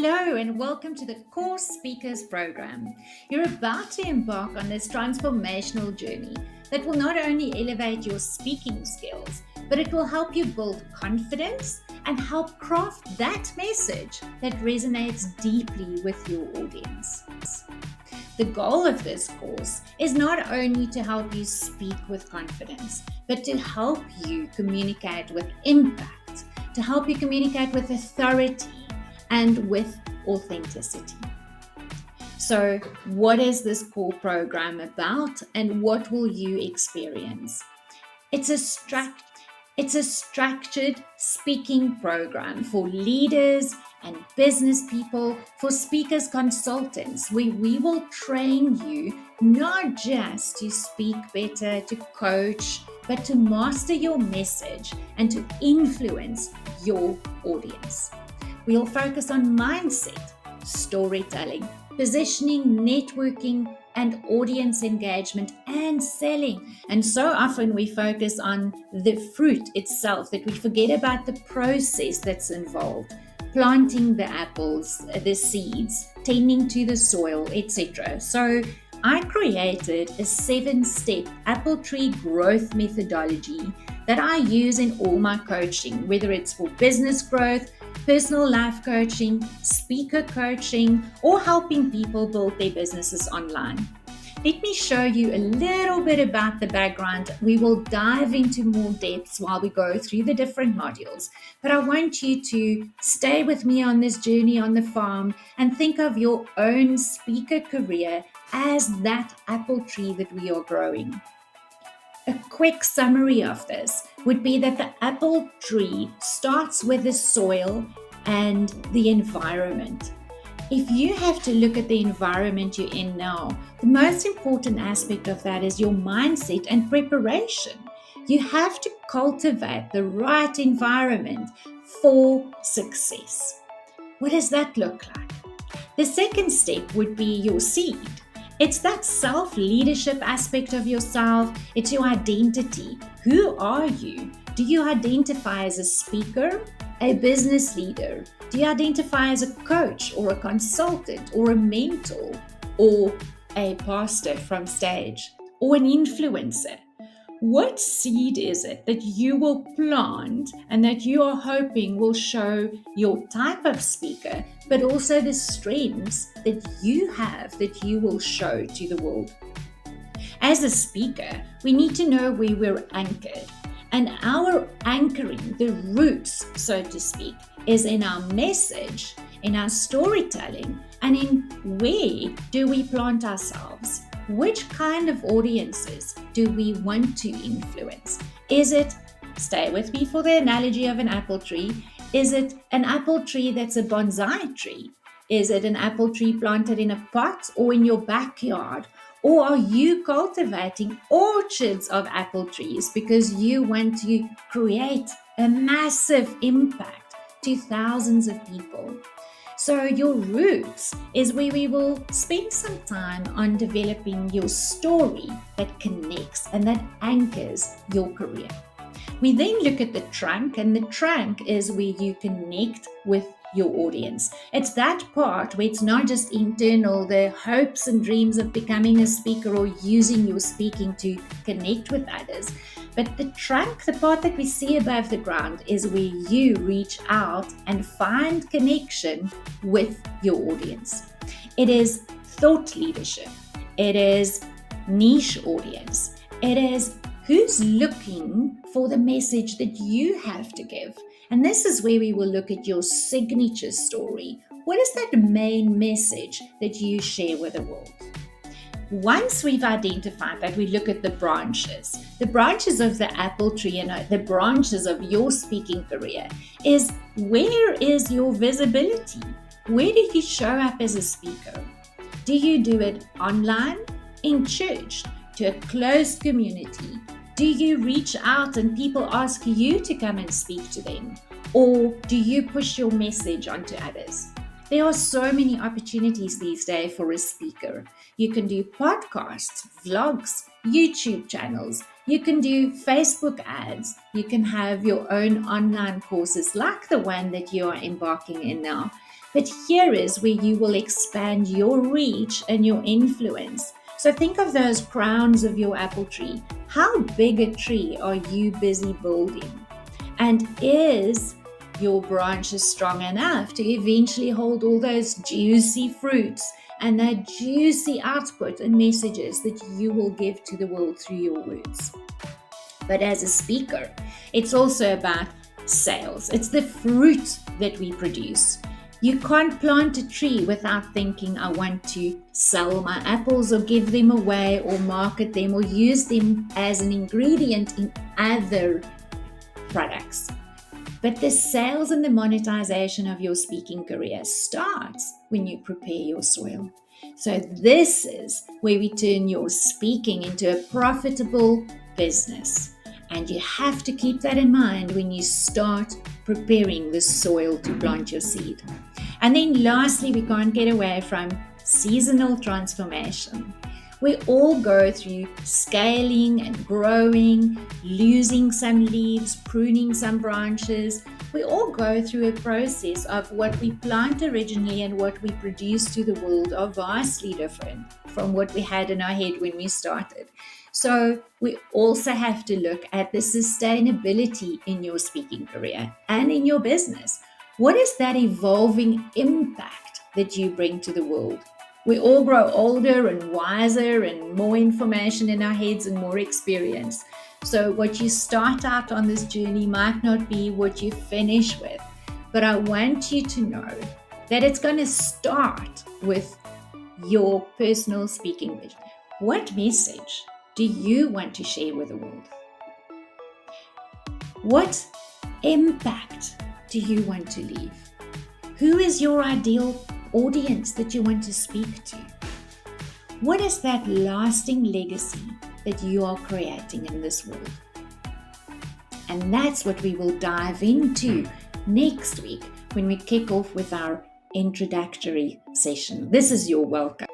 Hello and welcome to the Core Speakers program. You're about to embark on this transformational journey that will not only elevate your speaking skills, but it will help you build confidence and help craft that message that resonates deeply with your audience. The goal of this course is not only to help you speak with confidence, but to help you communicate with impact, to help you communicate with authority and with authenticity. So, what is this core program about and what will you experience? It's a structured speaking program for leaders and business people, for speakers consultants, where we will train you not just to speak better, to coach, but to master your message and to influence your audience. We'll focus on mindset, storytelling, positioning, networking, and audience engagement and selling. And so often we focus on the fruit itself that we forget about the process that's involved. Planting the apples, the seeds, tending to the soil, etc. So I created a 7-step apple tree growth methodology that I use in all my coaching, whether it's for business growth, personal life coaching, speaker coaching, or helping people build their businesses online. Let me show you a little bit about the background. We will dive into more depths while we go through the different modules, but I want you to stay with me on this journey on the farm and think of your own speaker career as that apple tree that we are growing. A quick summary of this would be that the apple tree starts with the soil and the environment. If you have to look at the environment you're in now, the most important aspect of that is your mindset and preparation. You have to cultivate the right environment for success. What does that look like? The second step would be your seed. It's that self-leadership aspect of yourself. It's your identity. Who are you? Do you identify as a speaker, a business leader? Do you identify as a coach or a consultant or a mentor or a pastor from stage or an influencer? What seed is it that you will plant and that you are hoping will show your type of speaker, but also the strengths that you have that you will show to the world? As a speaker, we need to know where we're anchored. And our anchoring, the roots, so to speak, is in our message, in our storytelling, and in where do we plant ourselves? Which kind of audiences do we want to influence? Is it, stay with me for the analogy of an apple tree, is it an apple tree that's a bonsai tree? Is it an apple tree planted in a pot or in your backyard? Or are you cultivating orchards of apple trees because you want to create a massive impact to thousands of people? So your roots is where we will spend some time on developing your story that connects and that anchors your career. We then look at the trunk, and the trunk is where you connect with your audience. It's that part where it's not just internal, the hopes and dreams of becoming a speaker or using your speaking to connect with others. But the trunk, the part that we see above the ground, is where you reach out and find connection with your audience. It is thought leadership. It is niche audience. It is who's looking for the message that you have to give. And this is where we will look at your signature story. What is that main message that you share with the world? Once we've identified that, we look at the branches of the apple tree and the branches of your speaking career is, where is your visibility? Where do you show up as a speaker? Do you do it online, in church, to a closed community? Do you reach out and people ask you to come and speak to them? Or do you push your message onto others? There are so many opportunities these days for a speaker. You can do podcasts, vlogs, YouTube channels. You can do Facebook ads. You can have your own online courses like the one that you are embarking in now. But here is where you will expand your reach and your influence. So think of those crowns of your apple tree. How big a tree are you busy building? And is your branches strong enough to eventually hold all those juicy fruits and that juicy output and messages that you will give to the world through your words? But as a speaker, it's also about sales. It's the fruit that we produce. You can't plant a tree without thinking, I want to sell my apples or give them away or market them or use them as an ingredient in other products. But the sales and the monetization of your speaking career starts when you prepare your soil. So this is where we turn your speaking into a profitable business. And you have to keep that in mind when you start preparing the soil to plant your seed. And then lastly, we can't get away from seasonal transformation. We all go through scaling and growing, losing some leaves, pruning some branches. We all go through a process of what we plant originally and what we produce to the world are vastly different from what we had in our head when we started. So we also have to look at the sustainability in your speaking career and in your business. What is that evolving impact that you bring to the world? We all grow older and wiser and more information in our heads and more experience. So what you start out on this journey might not be what you finish with. But I want you to know that it's going to start with your personal speaking vision. What message do you want to share with the world? What impact do you want to leave? Who is your ideal audience that you want to speak to? What is that lasting legacy that you are creating in this world? And that's what we will dive into next week when we kick off with our introductory session. This is your welcome.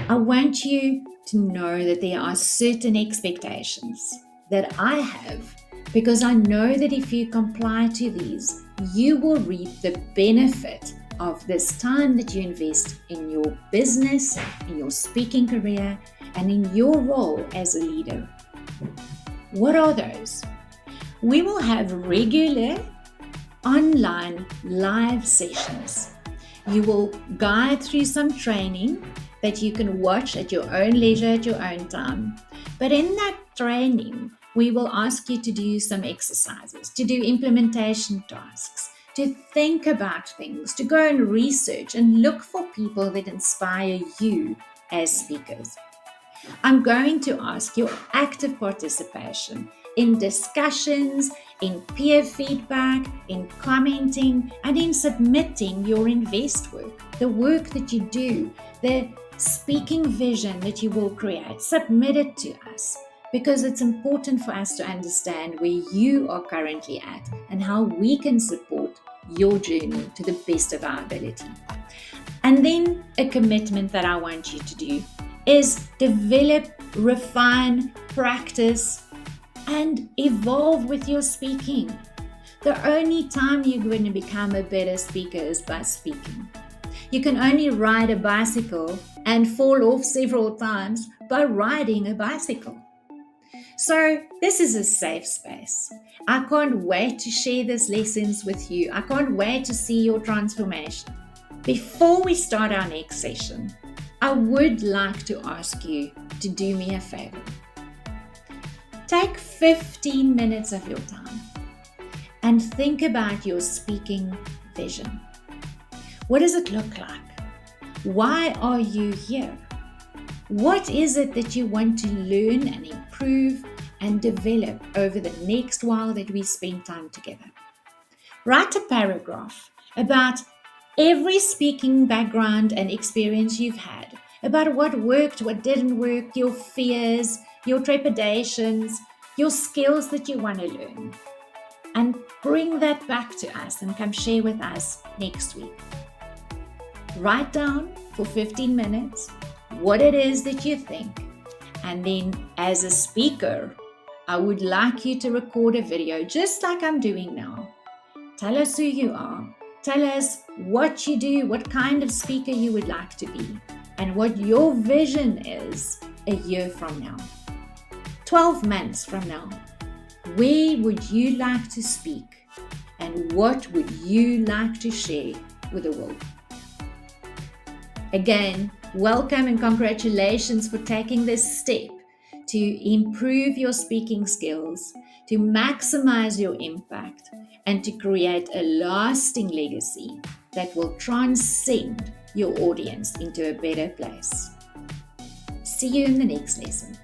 I want you to know that there are certain expectations that I have, because I know that if you comply to these, you will reap the benefit of this time that you invest in your business, in your speaking career, and in your role as a leader. What are those? We will have regular online live sessions. You will guide through some training that you can watch at your own leisure, at your own time. But in that training, we will ask you to do some exercises, to do implementation tasks, to think about things, to go and research and look for people that inspire you as speakers. I'm going to ask your active participation in discussions, in peer feedback, in commenting, and in submitting your invest work, the work that you do, the speaking vision that you will create. Submit it to us, because it's important for us to understand where you are currently at and how we can support your journey to the best of our ability. And then a commitment that I want you to do is develop, refine, practice, and evolve with your speaking. The only time you're going to become a better speaker is by speaking. You can only ride a bicycle and fall off several times by riding a bicycle. So this is a safe space. I can't wait to share these lessons with you. I can't wait to see your transformation. Before we start our next session, I would like to ask you to do me a favor. Take 15 minutes of your time and think about your speaking vision. What does it look like? Why are you here? What is it that you want to learn and improve and develop over the next while that we spend time together? Write a paragraph about every speaking background and experience you've had, about what worked, what didn't work, your fears, your trepidations, your skills that you want to learn. And bring that back to us and come share with us next week. Write down for 15 minutes what it is that you think. And then as a speaker, I would like you to record a video just like I'm doing now. Tell us who you are. Tell us what you do, what kind of speaker you would like to be, and what your vision is a year from now, 12 months from now. Where would you like to speak, and what would you like to share with the world? Again, welcome and congratulations for taking this step to improve your speaking skills, to maximize your impact, and to create a lasting legacy that will transcend your audience into a better place. See you in the next lesson.